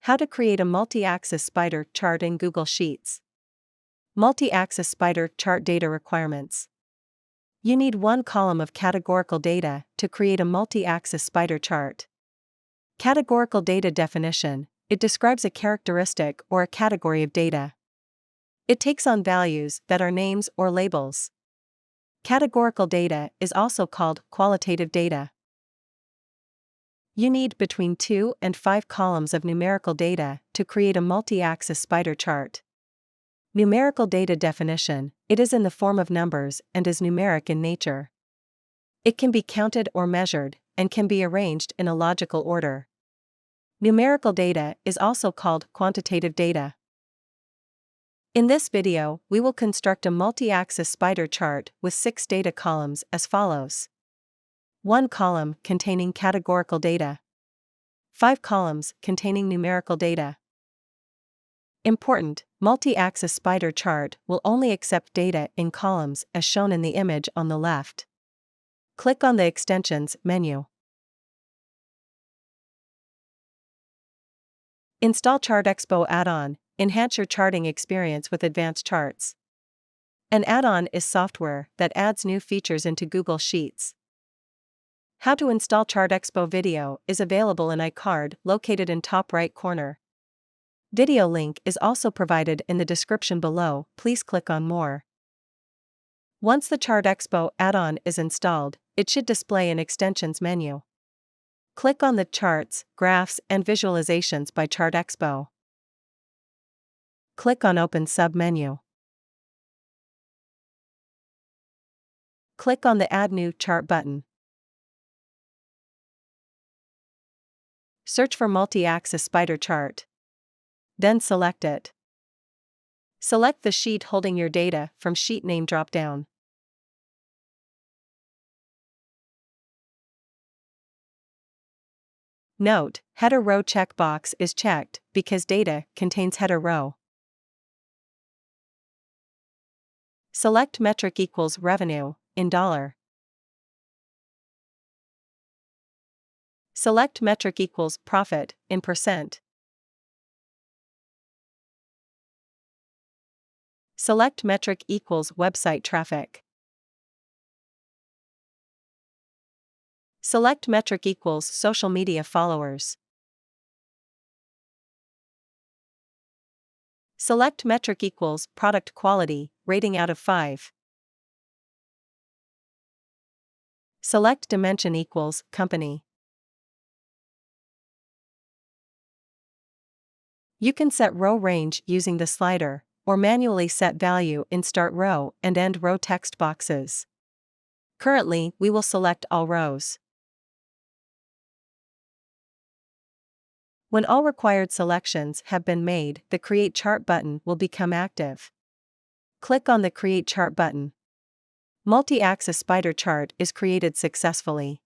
How to create a multi-axis spider chart in Google Sheets. Multi-axis spider chart data requirements. You need one column of categorical data to create a multi-axis spider chart. Categorical data definition: it describes a characteristic or a category of data. It takes on values that are names or labels. Categorical data is also called qualitative data. You need between 2 and 5 columns of numerical data to create a multi-axis spider chart. Numerical data definition: it is in the form of numbers and is numeric in nature. It can be counted or measured, and can be arranged in a logical order. Numerical data is also called quantitative data. In this video, we will construct a multi-axis spider chart with 6 data columns as follows. 1 column containing categorical data. 5 columns containing numerical data. Important: multi-axis spider chart will only accept data in columns as shown in the image on the left. Click on the Extensions menu. Install ChartExpo add-on. Enhance your charting experience with advanced charts. An add-on is software that adds new features into Google Sheets. How to install ChartExpo video is available in iCard located in top right corner. Video link is also provided in the description below. Please click on More. Once the ChartExpo add-on is installed, it should display an Extensions menu. Click on the Charts, Graphs and Visualizations by ChartExpo. Click on Open sub-menu. Click on the Add New Chart button. Search for multi-axis spider chart. Then select it. Select the sheet holding your data from Sheet Name drop-down. Note: Header Row checkbox is checked because data contains header row. Select metric equals revenue in dollar. Select metric equals profit in percent. Select metric equals website traffic. Select metric equals social media followers. Select metric equals product quality, rating out of 5. Select dimension equals company. You can set row range using the slider, or manually set value in start row and end row text boxes. Currently, we will select all rows. When all required selections have been made, the Create Chart button will become active. Click on the Create Chart button. Multi-axis spider chart is created successfully.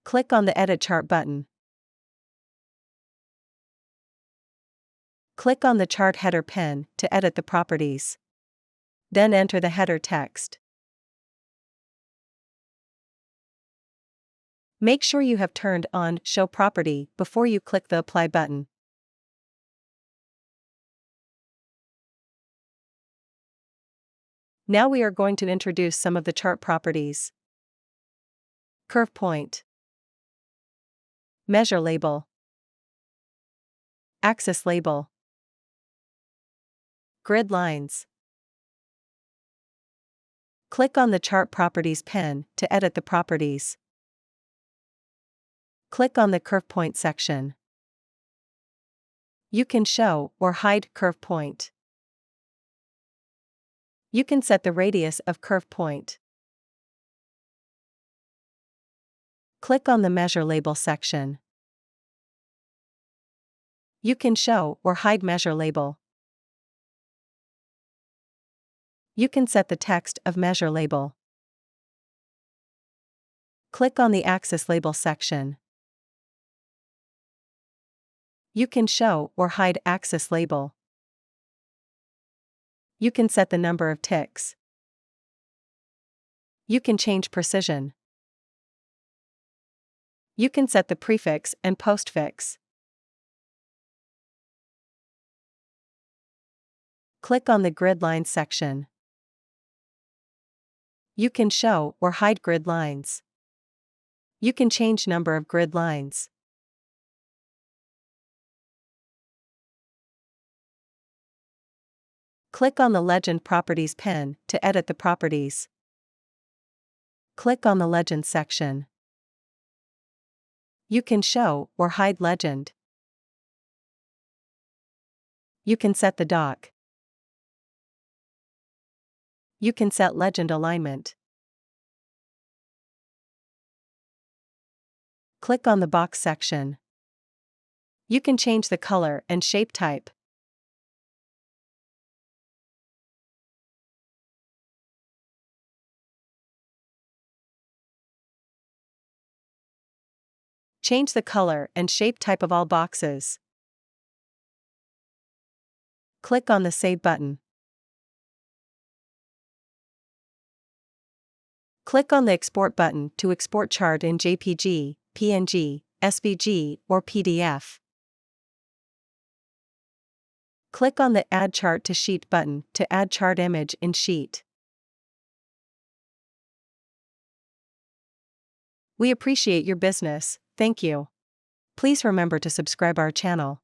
Click on the Edit Chart button. Click on the chart header pen to edit the properties. Then enter the header text. Make sure you have turned on Show Property before you click the Apply button. Now we are going to introduce some of the chart properties. Curve point. Measure label. Axis label. Grid lines. Click on the Chart Properties pen to edit the properties. Click on the Curve Point section. You can show or hide curve point. You can set the radius of curve point. Click on the Measure Label section. You can show or hide measure label. You can set the text of measure label. Click on the Axis Label section. You can show or hide axis label. You can set the number of ticks. You can change precision. You can set the prefix and postfix. Click on the grid lines section. You can show or hide grid lines. You can change number of grid lines. Click on the Legend Properties pen to edit the properties. Click on the Legend section. You can show or hide legend. You can set the dock. You can set legend alignment. Click on the box section. You can change the color and shape type. Change the color and shape type of all boxes. Click on the Save button. Click on the Export button to export chart in JPG, PNG, SVG, or PDF. Click on the Add Chart to Sheet button to add chart image in sheet. We appreciate your business, thank you. Please remember to subscribe our channel.